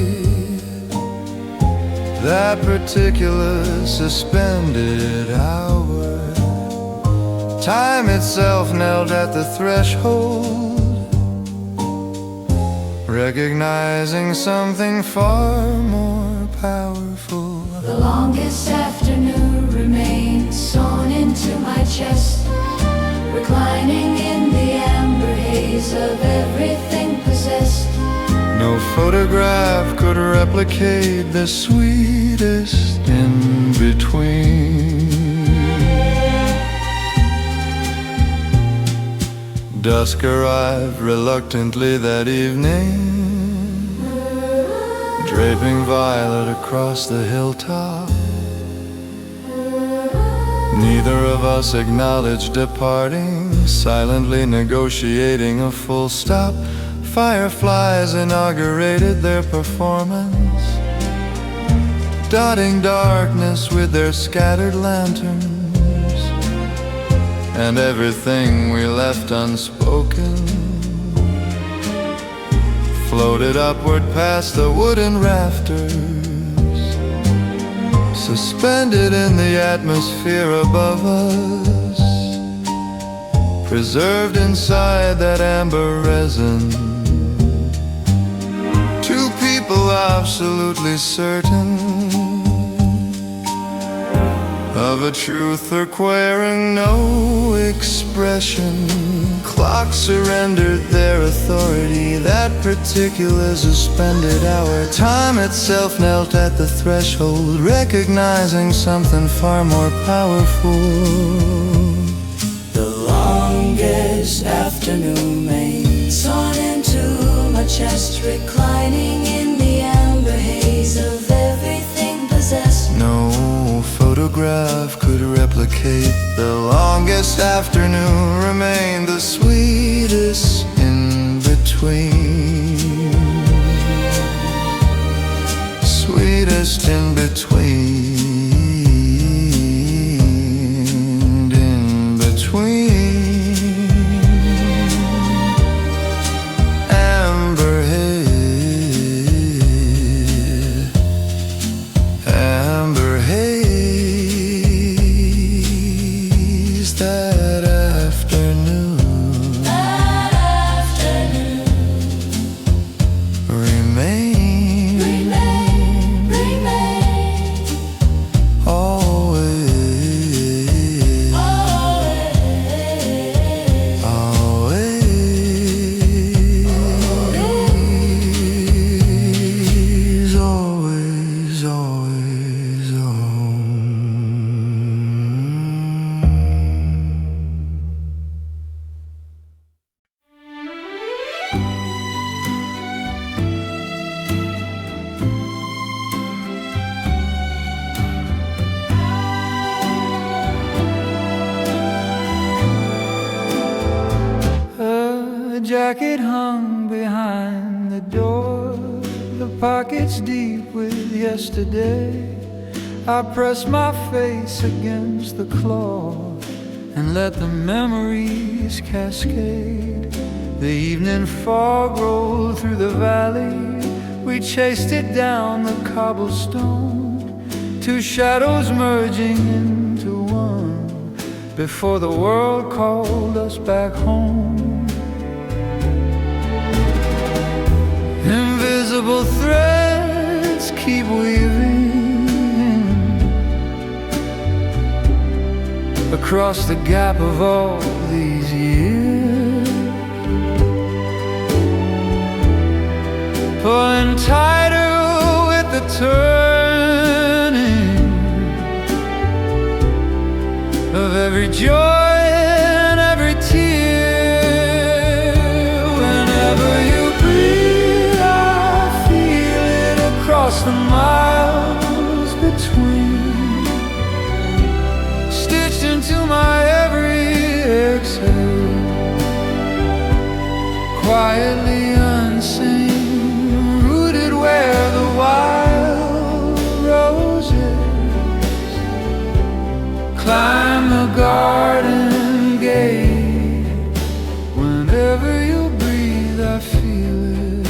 [SPEAKER 2] that particular suspended hour. Time itself knelt at the threshold, recognizing something far more powerful.
[SPEAKER 3] The longest afternoon remains sawn into my chest, reclining in the amber haze of everything possessed.
[SPEAKER 2] No photograph could replicate the sweetest in between. Dusk arrived reluctantly that evening, draping violet across the hilltop. Neither of us acknowledged departing, silently negotiating a full stop. Fireflies inaugurated their performance, dotting darkness with their scattered lanterns. And everything we left unspoken floated upward past the wooden rafters, suspended in the atmosphere above us, preserved inside that amber resin. Two people absolutely certain of a truth requiring no expression. Clocks surrendered their authority, that particular suspended hour. Time itself knelt at the threshold, recognizing something far more powerful.
[SPEAKER 3] The longest afternoon made sawn into my chest, reclining in the amber haze of everything possessed.
[SPEAKER 2] No photograph could replicate the longest afternoon, remained the sweetest in between. Sweetest in between. In between. Amber haze. Amber haze. That afternoon.
[SPEAKER 3] That afternoon
[SPEAKER 2] Remain. jacket hung behind the door, the pockets deep with yesterday. I press my face against the cloth and let the memories cascade. The evening fog rolled through the valley. We chased it down the cobblestone, two shadows merging into one, before the world called us back home. Invisible threads keep weaving across the gap of all these years, pulling tighter with the turning of every joy and every tear. Whenever you breathe, I feel it across the miles between, stitched into my every exhale, quietly unseen, rooted where the wild roses climb the garden gate. Whenever you breathe, I feel it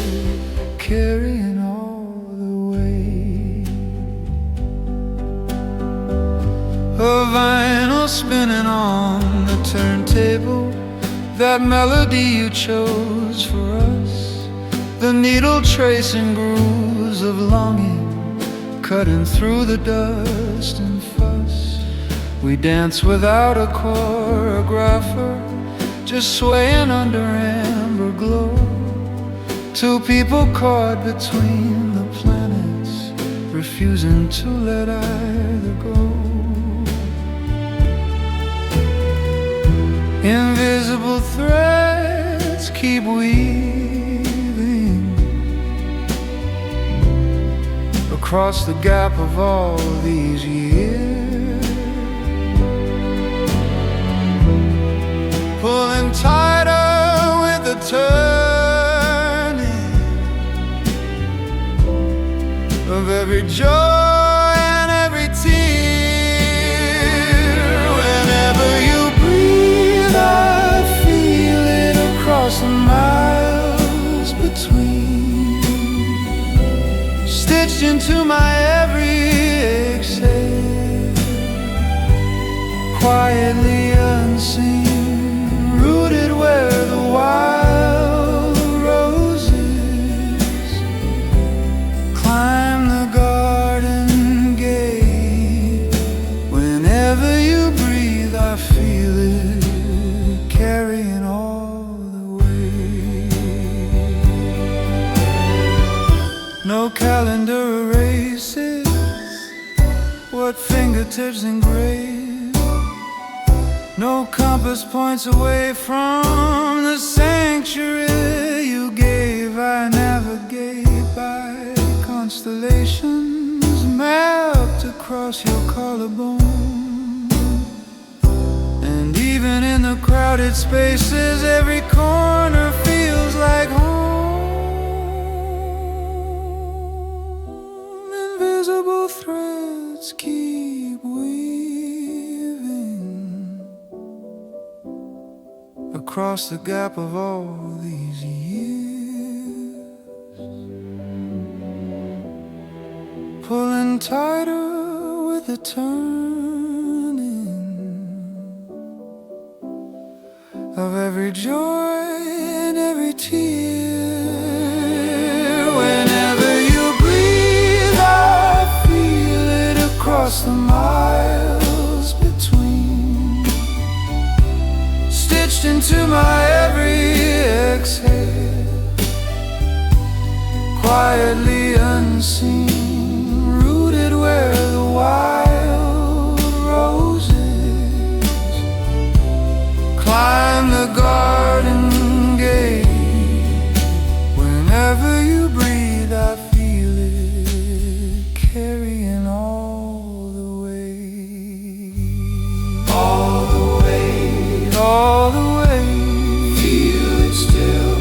[SPEAKER 2] carrying all the weight. A vinyl spinning on the turntable, that melody you chose for us, the needle tracing grooves of longing, cutting through the dust and fuss. We dance without a choreographer, just swaying under amber glow, two people caught between the planets, refusing to let either go. Invisible threads keep weaving across the gap of all these years, pulling tighter with the turning of every joy and every tear. Whenever you breathe, I feel it across the miles between, stitched into my every exhale, quietly unseen, rooted where the wild roses climb the garden gate. Whenever you breathe, I feel it carrying all the weight. No calendar erases what fingertips engrave, no compass points away from the sanctuary you gave. I navigate by constellations mapped across your collarbone, and even in the crowded spaces, every corner feels like home. Invisible threads keep weaving across the gap of all these years, pulling tighter with the turning of every joy and every tear. Whenever you breathe, I feel it across the miles between, stitched into my every exhale, quietly unseen, rooted where the wild roses climb the garden gate. Whenever you breathe, I feel it carrying all the weight. All the weight, all the way. Feel it still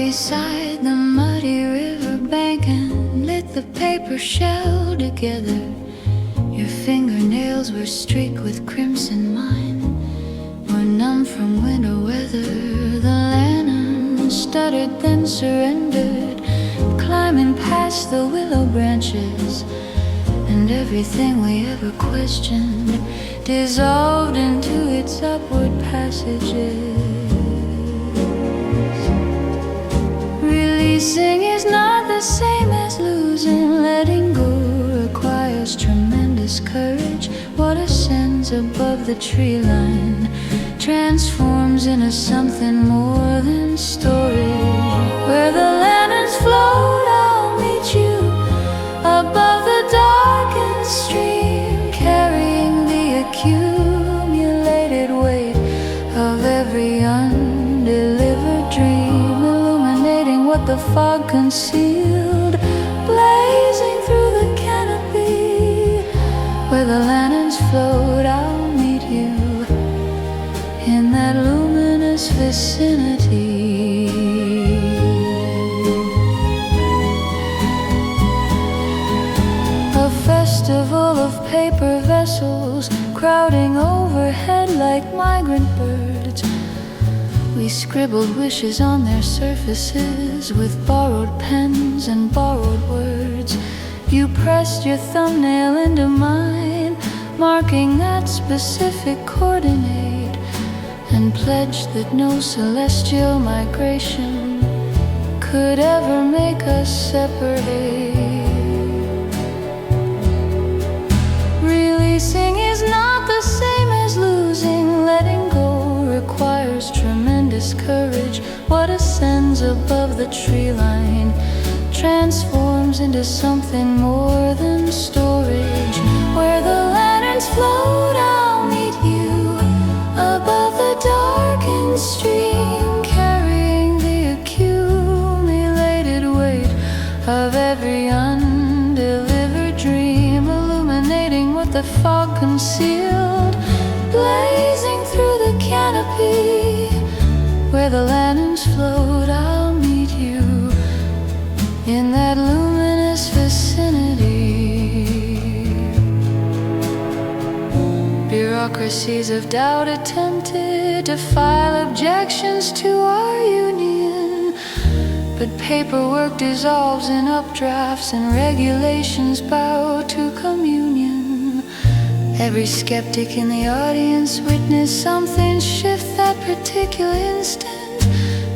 [SPEAKER 3] beside the muddy riverbank and lit the paper shell together. Your fingernails were streaked with crimson, mine were numb from winter weather. The lantern stuttered, then surrendered, climbing past the willow branches, and everything we ever questioned dissolved into its upward passages. Releasing is not the same as losing. Letting go requires tremendous courage. What ascends above the tree line transforms into something more than storage. Where the lanterns float, I'll meet you above the darkened stream, carrying the accumulated weight of every undelivered dream, illuminating what the fog concealed, blazing through the canopy. Where the lanterns float, I'll meet you in that luminous vicinity. A festival of paper vessels crowding overhead like migrant birds. We scribbled wishes on their surfaces with borrowed pens and borrowed words. You pressed your thumbnail into mine, marking that specific coordinate, and pledged that no celestial migration could ever make us separate. Releasing is not the same as losing. Letting go requires tremendous courage. What ascends above the tree line transforms into something more than storage. Where the lanterns float, I'll meet you above the darkened stream, carrying the accumulated weight of every undelivered dream, illuminating what the fog concealed, blazing through the canopy. Where the lanterns float, I'll meet you in that luminous vicinity. Bureaucracies of doubt attempted to file objections to our union, but paperwork dissolves in updrafts and regulations bow to communion. Every skeptic in the audience witnessed something shift that particular instant.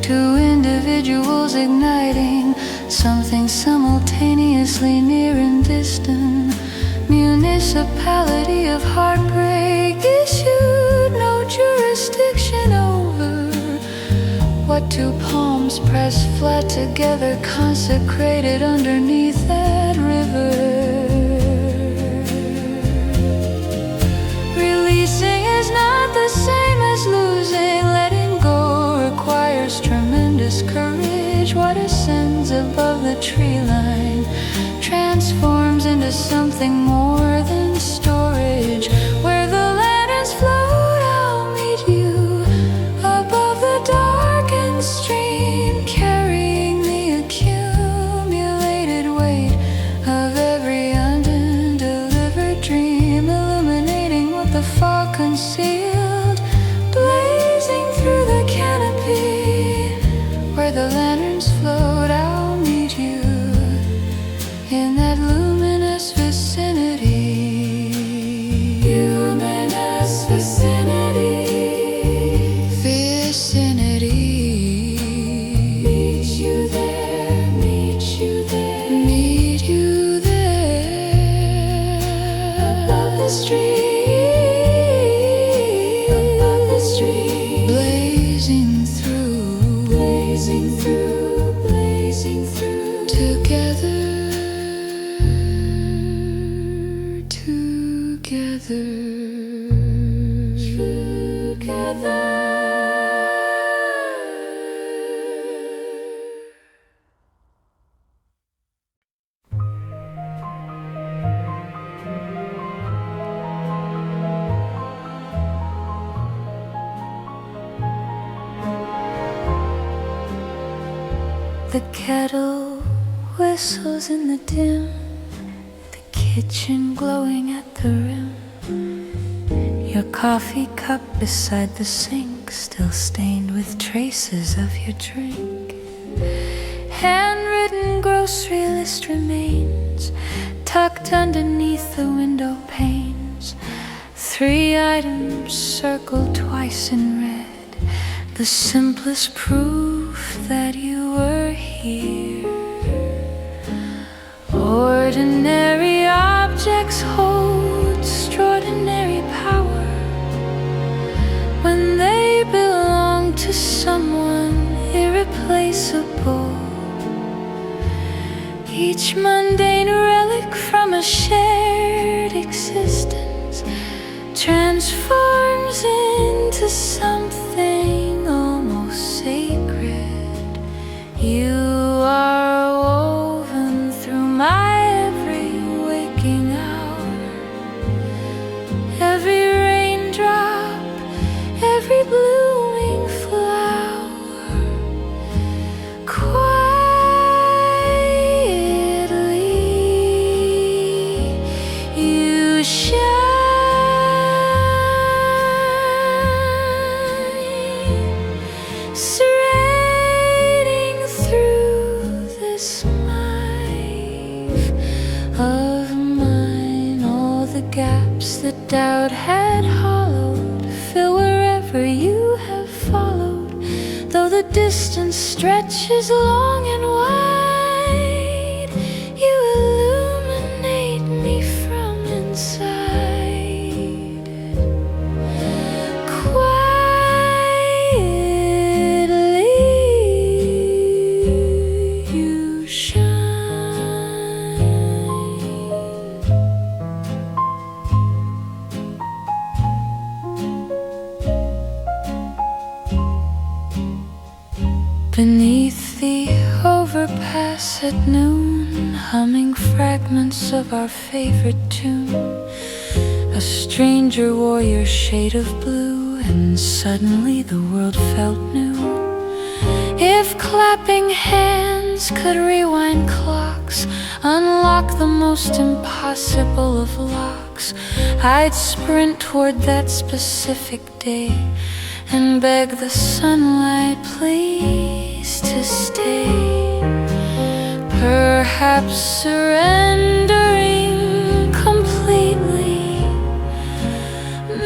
[SPEAKER 3] Two individuals igniting something simultaneously near and distant. Municipality of heartbreak issued no jurisdiction over what two palms pressed flat together consecrated underneath that river. Releasing is not the same as losing. Letting go requires tremendous courage. What ascends above the tree line transforms into something more than storage. Where the lanterns float, I'll meet you above the darkened stream, carrying the accumulated weight of every undelivered dream, illuminating what the fog concealed, blazing through the canopy. Where the lanterns float, I'll meet you in that luminous vicinity. Luminous vicinity. Vicinity. Meet you there, meet you there, meet you there. Above the street, above the street. Blazing through, blazing through, blazing through. Together. The kettle whistles in the dim, the kitchen glowing at the rim. Your coffee cup beside the sink, still stained with traces of your drink. Handwritten grocery list remains, tucked underneath the window panes. 3 items circled twice in red, the simplest proof that you were here. Ordinary objects hold extraordinary power when they belong to someone irreplaceable. Each mundane relic from a shared existence transforms into something almost sacred. You are woven through my every waking hour, every raindrop, every blooming flower. Quietly you shine, serrating through this life of mine. All the gaps that doubt had hollowed fill wherever you have followed, though the distance stretches long and wide. You illuminate me from inside. Quietly you shine. Beneath the overpass at noon, humming fragments of our favorite tune, a stranger wore your shade of blue, and suddenly the world felt new. If clapping hands could rewind clocks, unlock the most impossible of locks, I'd sprint toward that specific day and beg the sunlight please to stay. Perhaps surrendering completely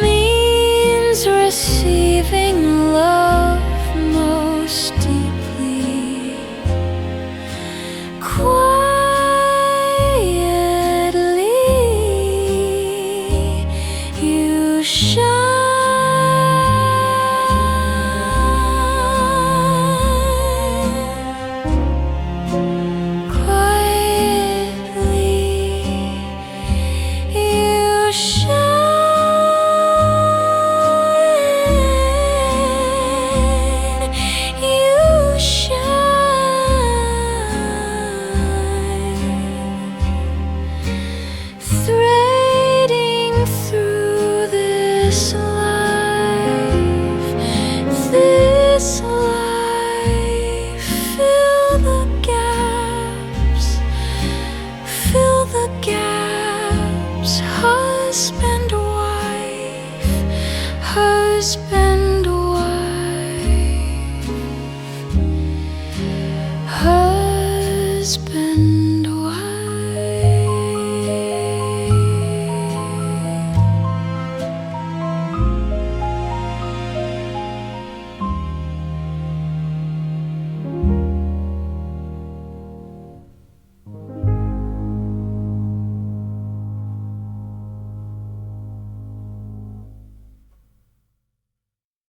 [SPEAKER 3] means receiving love most deeply. Quietly you shine. Husband, wife, husband.